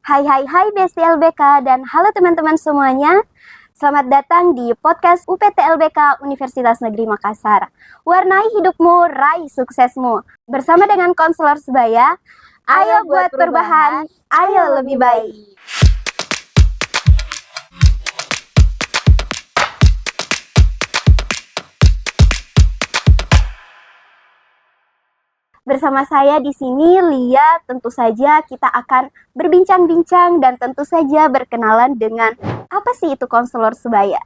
Hai hai hai Besti LBK dan halo teman-teman semuanya. Selamat datang di podcast UPT LBK Universitas Negeri Makassar. Warnai hidupmu, raih suksesmu. Bersama dengan konselor sebaya, ayo buat perubahan, ayo lebih baik. Bersama saya di sini Lia, tentu saja kita akan berbincang-bincang dan tentu saja berkenalan dengan apa sih itu konselor sebaya.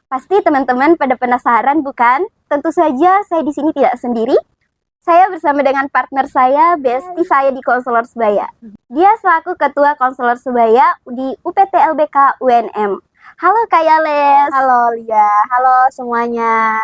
Pasti teman-teman pada penasaran bukan? Tentu saja saya di sini tidak sendiri. Saya bersama dengan partner saya, bestie saya di konselor sebaya. Dia selaku ketua konselor sebaya di UPT LBK UNM. Halo Kak Yales. Halo Lia, halo semuanya.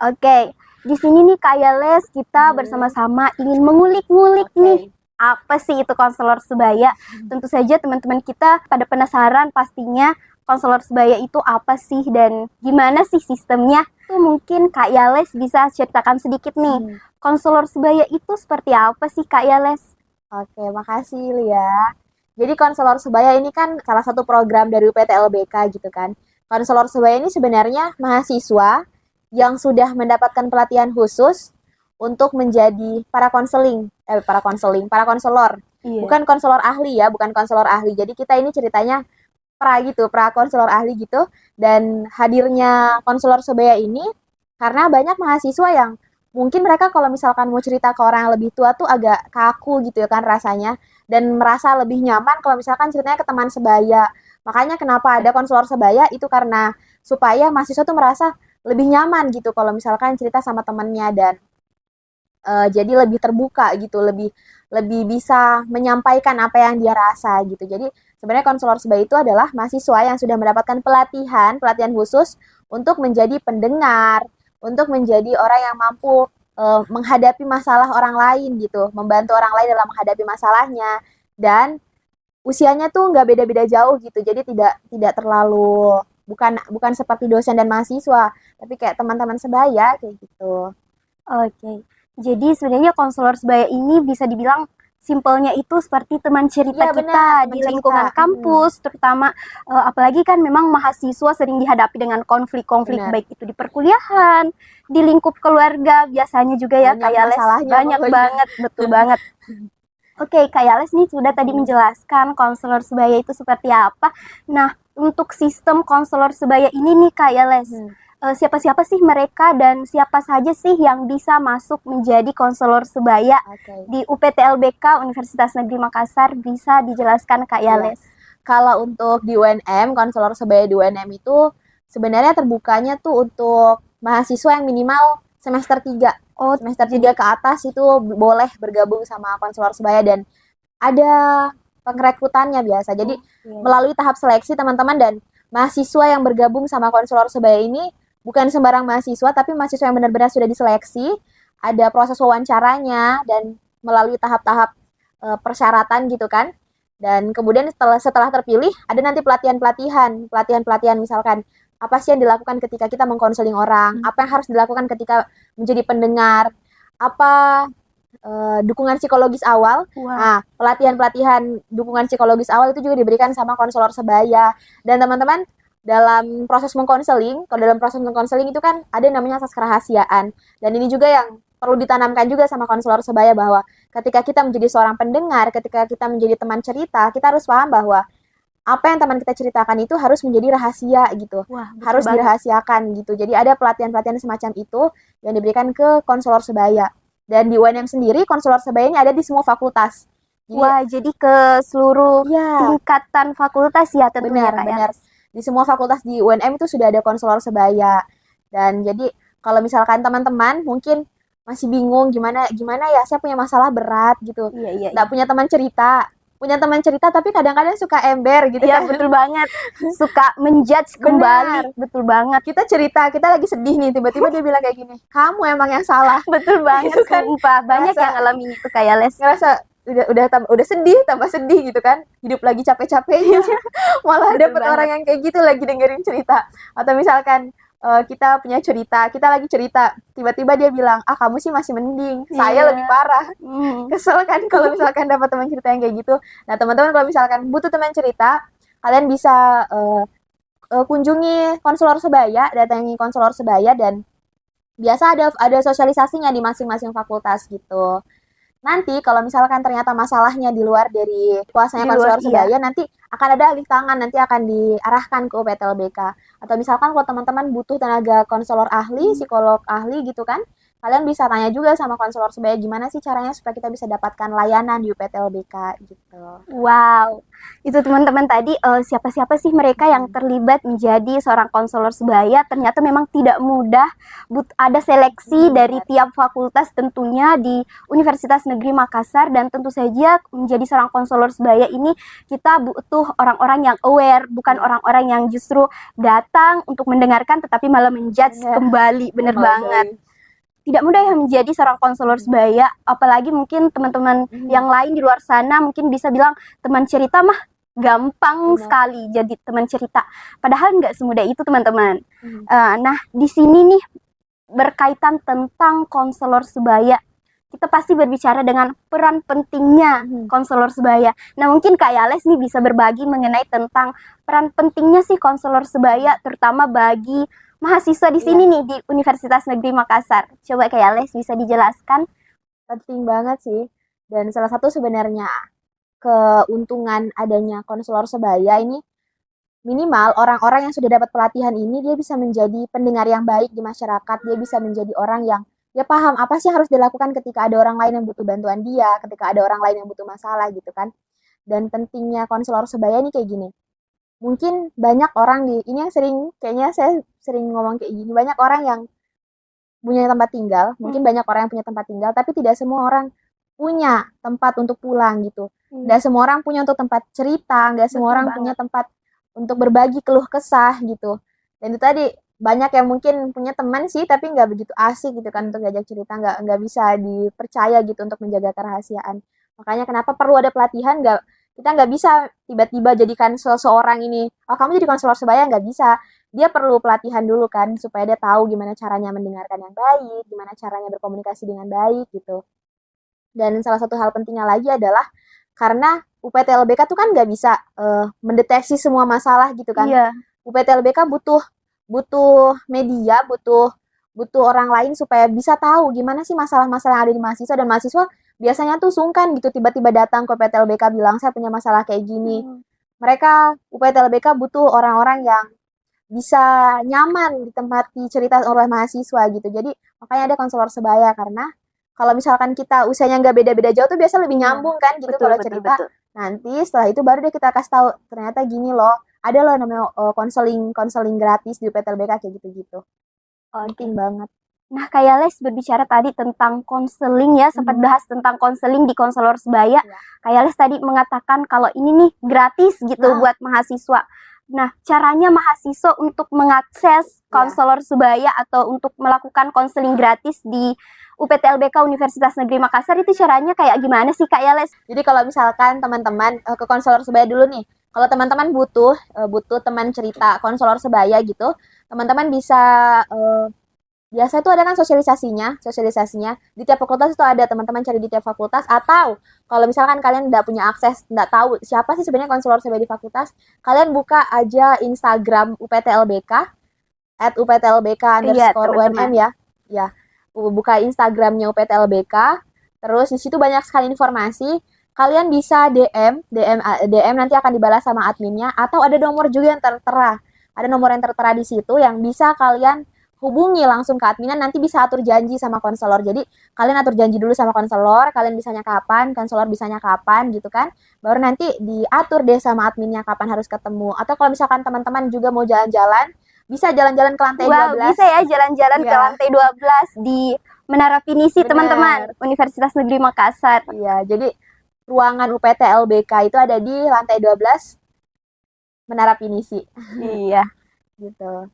Oke. Di sini nih Kak Yales, kita bersama-sama ingin mengulik-ngulik nih apa sih itu konselor sebaya. Tentu saja teman-teman kita pada penasaran pastinya konselor sebaya itu apa sih dan gimana sih sistemnya. Tuh mungkin Kak Yales bisa ceritakan sedikit nih. Konselor sebaya itu seperti apa sih Kak Yales? Oke, makasih Lia. Jadi konselor sebaya ini kan salah satu program dari UPT LBK gitu kan. Konselor sebaya ini sebenarnya mahasiswa yang sudah mendapatkan pelatihan khusus untuk menjadi para konselor. Iya. Bukan konselor ahli ya, bukan konselor ahli. Jadi kita ini ceritanya pra konselor ahli gitu. Dan hadirnya konselor sebaya ini karena banyak mahasiswa yang mungkin mereka kalau misalkan mau cerita ke orang yang lebih tua tuh agak kaku gitu ya kan rasanya. Dan merasa lebih nyaman kalau misalkan ceritanya ke teman sebaya. Makanya kenapa ada konselor sebaya itu karena supaya mahasiswa tuh merasa lebih nyaman gitu kalau misalkan cerita sama temannya dan jadi lebih terbuka gitu, lebih bisa menyampaikan apa yang dia rasa gitu. Jadi sebenarnya konselor sebaya itu adalah mahasiswa yang sudah mendapatkan pelatihan khusus untuk menjadi pendengar, untuk menjadi orang yang mampu menghadapi masalah orang lain gitu, membantu orang lain dalam menghadapi masalahnya dan usianya tuh nggak beda-beda jauh gitu. Jadi tidak terlalu bukan seperti dosen dan mahasiswa, tapi kayak teman-teman sebaya kayak gitu. Oke. Jadi sebenarnya konselor sebaya ini bisa dibilang simpelnya itu seperti teman cerita Iya, kita benar, teman di cerita. lingkungan kampus, terutama apalagi kan memang mahasiswa sering dihadapi dengan konflik-konflik Benar. baik itu di perkuliahan, di lingkup keluarga biasanya juga ya Banyak Kak Yales. masalahnya Banyak pokoknya. banget, betul banget. Oke, Kak Yales nih sudah tadi menjelaskan konselor sebaya itu seperti apa. Nah, untuk sistem konselor sebaya ini nih Kak Yales, siapa-siapa sih mereka dan siapa saja sih yang bisa masuk menjadi konselor sebaya Oke. di UPT LBK Universitas Negeri Makassar, bisa dijelaskan Kak Yales? Kalau untuk di UNM, konselor sebaya di UNM itu sebenarnya terbukanya tuh untuk mahasiswa yang minimal semester 3. Oh, Semester 3 ke atas itu boleh bergabung sama konselor sebaya dan ada pengrekrutannya biasa. Jadi melalui tahap seleksi teman-teman dan mahasiswa yang bergabung sama konselor sebaya ini bukan sembarang mahasiswa, tapi mahasiswa yang benar-benar sudah diseleksi, ada proses wawancaranya dan melalui tahap-tahap persyaratan gitu kan. Dan kemudian setelah terpilih ada nanti pelatihan misalkan apa sih yang dilakukan ketika kita mengkonseling orang, apa yang harus dilakukan ketika menjadi pendengar, apa dukungan psikologis awal. Nah, pelatihan dukungan psikologis awal itu juga diberikan sama konselor sebaya. Dan teman-teman dalam proses mengkonseling, kalau dalam proses mengkonseling itu kan ada namanya asas kerahasiaan. Dan ini juga yang perlu ditanamkan juga sama konselor sebaya bahwa ketika kita menjadi seorang pendengar, ketika kita menjadi teman cerita, kita harus paham bahwa apa yang teman kita ceritakan itu harus menjadi rahasia gitu. Harus dirahasiakan gitu. Jadi ada pelatihan-pelatihan semacam itu yang diberikan ke konselor sebaya. Dan di UNM sendiri konselor sebaya ini ada di semua fakultas. Jadi ke seluruh tingkatan fakultas ya tentunya Kak ya? Benar. Di semua fakultas di UNM itu sudah ada konselor sebaya. Dan jadi kalau misalkan teman-teman mungkin masih bingung gimana ya, saya punya masalah berat gitu. Nggak punya teman cerita tapi kadang-kadang suka ember gitu ya. kan. Betul banget, suka menjudge kembali. Betul banget, kita cerita kita lagi sedih nih, tiba-tiba dia bilang kayak gini, kamu emang yang salah. Betul banget gitu kan. Sumpah banyak yang ngalamin itu kayak Les, ngerasa udah sedih tambah sedih gitu kan, hidup lagi capek-capeknya malah dapet orang yang kayak gitu lagi dengerin cerita. Atau misalkan kita punya cerita, kita lagi cerita, tiba-tiba dia bilang, ah kamu sih masih mending, saya Iya. lebih parah. Hmm. Kesel kan kalau misalkan dapat teman cerita yang kayak gitu. Nah teman-teman kalau misalkan butuh teman cerita, kalian bisa kunjungi konselor sebaya, datangi konselor sebaya, dan biasa ada sosialisasinya di masing-masing fakultas gitu. Nanti kalau misalkan ternyata masalahnya di luar dari kuasanya Di luar, konselor sebaya, nanti akan ada alih tangan, nanti akan diarahkan ke UPTLBK. Atau misalkan kalau teman-teman butuh tenaga konselor ahli, psikolog ahli gitu kan, kalian bisa tanya juga sama konselor sebaya gimana sih caranya supaya kita bisa dapatkan layanan di UPTLBK gitu. Wow, itu teman-teman tadi siapa-siapa sih mereka yang terlibat menjadi seorang konselor sebaya? Ternyata memang tidak mudah. Ada seleksi dari tiap fakultas tentunya di Universitas Negeri Makassar, dan tentu saja menjadi seorang konselor sebaya ini kita butuh orang-orang yang aware, bukan orang-orang yang justru datang untuk mendengarkan tetapi malah menjudge kembali. Bener banget. Tidak mudah ya menjadi seorang konselor sebaya, apalagi mungkin teman-teman yang lain di luar sana mungkin bisa bilang teman cerita mah gampang sekali jadi teman cerita. Padahal nggak semudah itu teman-teman. Nah di sini nih berkaitan tentang konselor sebaya, kita pasti berbicara dengan peran pentingnya konselor sebaya. Nah mungkin Kak Yales nih bisa berbagi mengenai tentang peran pentingnya sih konselor sebaya, terutama bagi mahasiswa di sini nih di Universitas Negeri Makassar. Coba Kak Yales bisa dijelaskan. Penting banget sih. Dan salah satu sebenarnya keuntungan adanya konselor sebaya ini, minimal orang-orang yang sudah dapat pelatihan ini dia bisa menjadi pendengar yang baik di masyarakat, dia bisa menjadi orang yang dia paham apa sih harus dilakukan ketika ada orang lain yang butuh bantuan dia, ketika ada orang lain yang butuh masalah gitu kan. Dan pentingnya konselor sebaya ini kayak gini. Mungkin banyak orang ini yang kayaknya saya sering ngomong kayak gini, banyak orang yang punya tempat tinggal, mungkin banyak orang yang punya tempat tinggal, tapi tidak semua orang punya tempat untuk pulang gitu. Tidak semua orang punya untuk tempat cerita, nggak semua orang punya tempat untuk berbagi keluh kesah gitu. Dan itu tadi banyak yang mungkin punya teman sih, tapi nggak begitu asik gitu kan untuk diajak cerita, nggak bisa dipercaya gitu untuk menjaga kerahasiaan. Makanya kenapa perlu ada pelatihan, kita nggak bisa tiba-tiba jadikan seseorang ini, oh kamu jadi konselor sebaya, nggak bisa. Dia perlu pelatihan dulu kan, supaya dia tahu gimana caranya mendengarkan yang baik, gimana caranya berkomunikasi dengan baik gitu. Dan salah satu hal pentingnya lagi adalah karena UPTLBK tuh kan nggak bisa mendeteksi semua masalah gitu kan. Iya. UPTLBK butuh media, butuh orang lain supaya bisa tahu gimana sih masalah-masalah yang ada di mahasiswa, dan mahasiswa biasanya tuh sungkan gitu tiba-tiba datang ke UPTLBK bilang saya punya masalah kayak gini. Mereka UPTLBK butuh orang-orang yang bisa nyaman ditempati cerita oleh mahasiswa gitu. Jadi makanya ada konselor sebaya, karena kalau misalkan kita usianya nggak beda-beda jauh tuh biasa lebih nyambung kan gitu kalau cerita. Nanti setelah itu baru deh kita kasih tahu ternyata gini loh, ada loh namanya konseling gratis di UPTLBK kayak gitu-gitu. Penting banget. Nah, Kak Yales berbicara tadi tentang konseling ya, sempat bahas tentang konseling di konselor sebaya. Kak Yales tadi mengatakan kalau ini nih gratis gitu buat mahasiswa. Nah, caranya mahasiswa untuk mengakses konselor sebaya atau untuk melakukan konseling gratis di UPTLBK Universitas Negeri Makassar itu caranya kayak gimana sih Kak Yales? Jadi kalau misalkan teman-teman ke konselor sebaya dulu nih, kalau teman-teman butuh teman cerita konselor sebaya gitu, teman-teman bisa biasa itu ada kan sosialisasinya di tiap fakultas itu ada, teman-teman cari di tiap fakultas. Atau kalau misalkan kalian nggak punya akses, nggak tahu siapa sih sebenarnya konselor sebaya di fakultas, kalian buka aja Instagram UPTLBK @UPTLBK_UMM ya, buka Instagramnya UPTLBK, terus di situ banyak sekali informasi. Kalian bisa DM nanti akan dibalas sama adminnya, atau ada nomor juga yang tertera, di situ yang bisa kalian hubungi langsung ke adminan, nanti bisa atur janji sama konselor. Jadi kalian atur janji dulu sama konselor, kalian bisanya kapan, konselor bisanya kapan gitu kan. Baru nanti diatur deh sama adminnya kapan harus ketemu. Atau kalau misalkan teman-teman juga mau jalan-jalan, bisa jalan-jalan ke lantai 12. Bisa ya jalan-jalan ke lantai 12 di Menara Pinisi teman-teman, Universitas Negeri Makassar. Iya, jadi ruangan UPTLBK itu ada di lantai 12 Menara Pinisi. Iya. Gitu.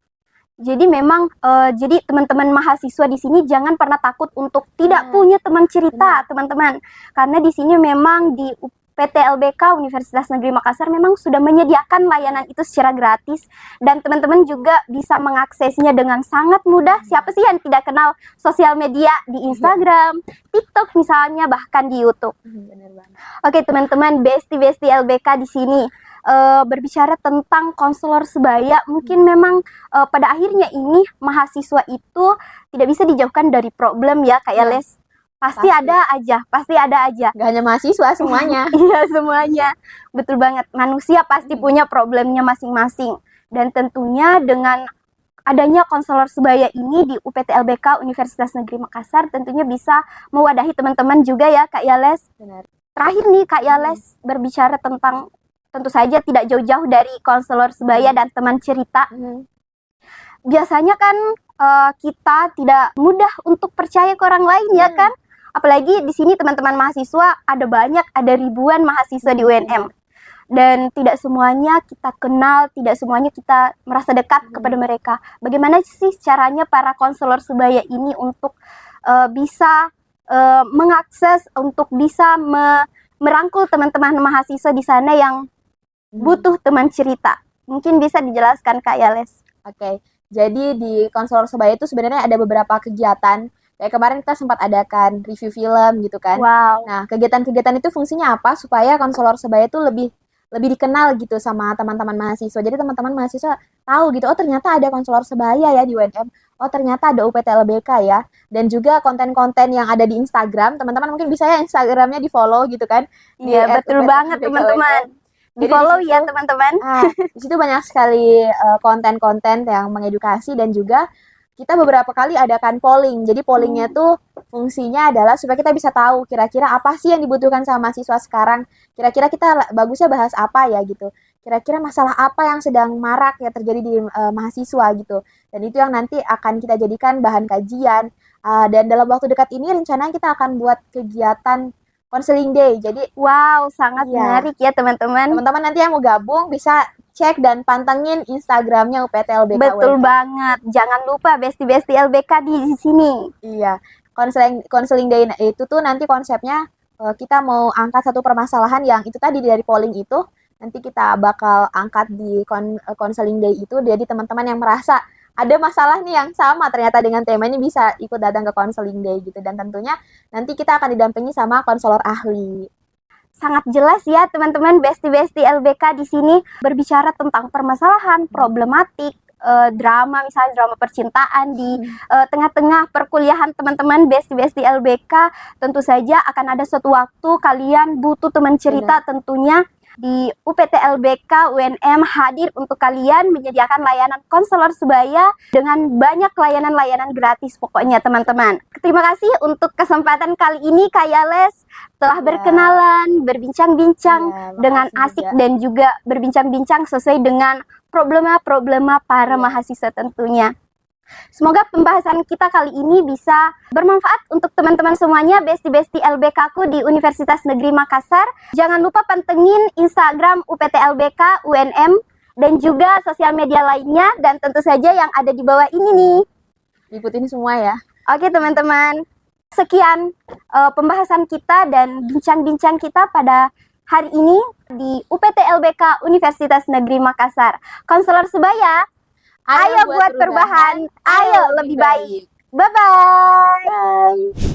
Jadi memang jadi teman-teman mahasiswa di sini jangan pernah takut untuk tidak punya teman cerita, teman-teman. Karena di sini memang di PT LBK Universitas Negeri Makassar memang sudah menyediakan layanan itu secara gratis dan teman-teman juga bisa mengaksesnya dengan sangat mudah. Siapa sih yang tidak kenal sosial media di Instagram, TikTok misalnya, bahkan di YouTube. Bener banget. Oke teman-teman, Besti LBK di sini berbicara tentang konselor sebaya. Mungkin memang pada akhirnya ini mahasiswa itu tidak bisa dijauhkan dari problem ya Kak Yales. Pasti ada aja. Gak hanya mahasiswa, semuanya. Iya, semuanya. Betul banget. Manusia pasti punya problemnya masing-masing. Dan tentunya dengan adanya konselor sebaya ini di UPT LBK Universitas Negeri Makassar tentunya bisa mewadahi teman-teman juga ya Kak Yales. Benar. Terakhir nih Kak Yales berbicara tentang, tentu saja tidak jauh-jauh dari konselor sebaya dan teman cerita. Biasanya kan kita tidak mudah untuk percaya ke orang lain ya kan? Apalagi di sini teman-teman mahasiswa ada ribuan mahasiswa di UNM. Dan tidak semuanya kita kenal, tidak semuanya kita merasa dekat kepada mereka. Bagaimana sih caranya para konselor sebaya ini untuk bisa mengakses, untuk bisa merangkul teman-teman mahasiswa di sana yang butuh teman cerita? Mungkin bisa dijelaskan Kak Yales. Oke, jadi di konselor sebaya itu sebenarnya ada beberapa kegiatan. Kayak kemarin kita sempat adakan review film gitu kan. Wow. Nah, kegiatan-kegiatan itu fungsinya apa? Supaya konselor sebaya itu lebih dikenal gitu sama teman-teman mahasiswa. Jadi teman-teman mahasiswa tahu gitu, oh ternyata ada konselor sebaya ya di UNM. Oh ternyata ada UPT LBK ya. Dan juga konten-konten yang ada di Instagram, teman-teman mungkin bisa ya Instagramnya di-follow gitu kan. Iya, betul banget teman-teman. Di-follow ya teman-teman. Di situ banyak sekali konten-konten yang mengedukasi dan juga kita beberapa kali adakan polling. Jadi pollingnya tuh fungsinya adalah supaya kita bisa tahu kira-kira apa sih yang dibutuhkan sama mahasiswa sekarang. Kira-kira kita bagusnya bahas apa ya gitu. Kira-kira masalah apa yang sedang marak ya terjadi di mahasiswa gitu. Dan itu yang nanti akan kita jadikan bahan kajian. Dan dalam waktu dekat ini rencananya kita akan buat kegiatan Counseling Day. Jadi wow, sangat menarik ya teman-teman. Teman-teman nanti yang mau gabung bisa cek dan pantengin Instagramnya UPT LBK. Betul banget. Jangan lupa Besti LBK di sini. Iya. Counseling Day itu tuh nanti konsepnya kita mau angkat satu permasalahan yang itu tadi dari polling itu. Nanti kita bakal angkat di Counseling Day itu. Jadi teman-teman yang merasa ada masalah nih yang sama ternyata dengan tema ini bisa ikut datang ke Counseling Day gitu. Dan tentunya nanti kita akan didampingi sama konselor ahli. Sangat jelas ya teman-teman, Besti LBK di sini berbicara tentang permasalahan, problematik, drama, misalnya drama percintaan di tengah-tengah perkuliahan teman-teman Besti LBK. Tentu saja akan ada suatu waktu kalian butuh teman cerita. Tentunya di UPT LBK UNM hadir untuk kalian, menyediakan layanan konselor sebaya dengan banyak layanan-layanan gratis pokoknya teman-teman. Terima kasih untuk kesempatan kali ini Kak Yales telah berkenalan, berbincang-bincang dengan asik juga. Dan juga berbincang-bincang sesuai dengan problema-problema para mahasiswa tentunya. Semoga pembahasan kita kali ini bisa bermanfaat untuk teman-teman semuanya, Besti LBK ku di Universitas Negeri Makassar. Jangan lupa pantengin Instagram UPT LBK UNM dan juga sosial media lainnya, dan tentu saja yang ada di bawah ini nih. Ikutin semua ya. Oke teman-teman, sekian pembahasan kita dan bincang-bincang kita pada hari ini di UPT LBK Universitas Negeri Makassar. Konselor sebaya, ayo buat perubahan, ayo lebih baik. Bye-bye.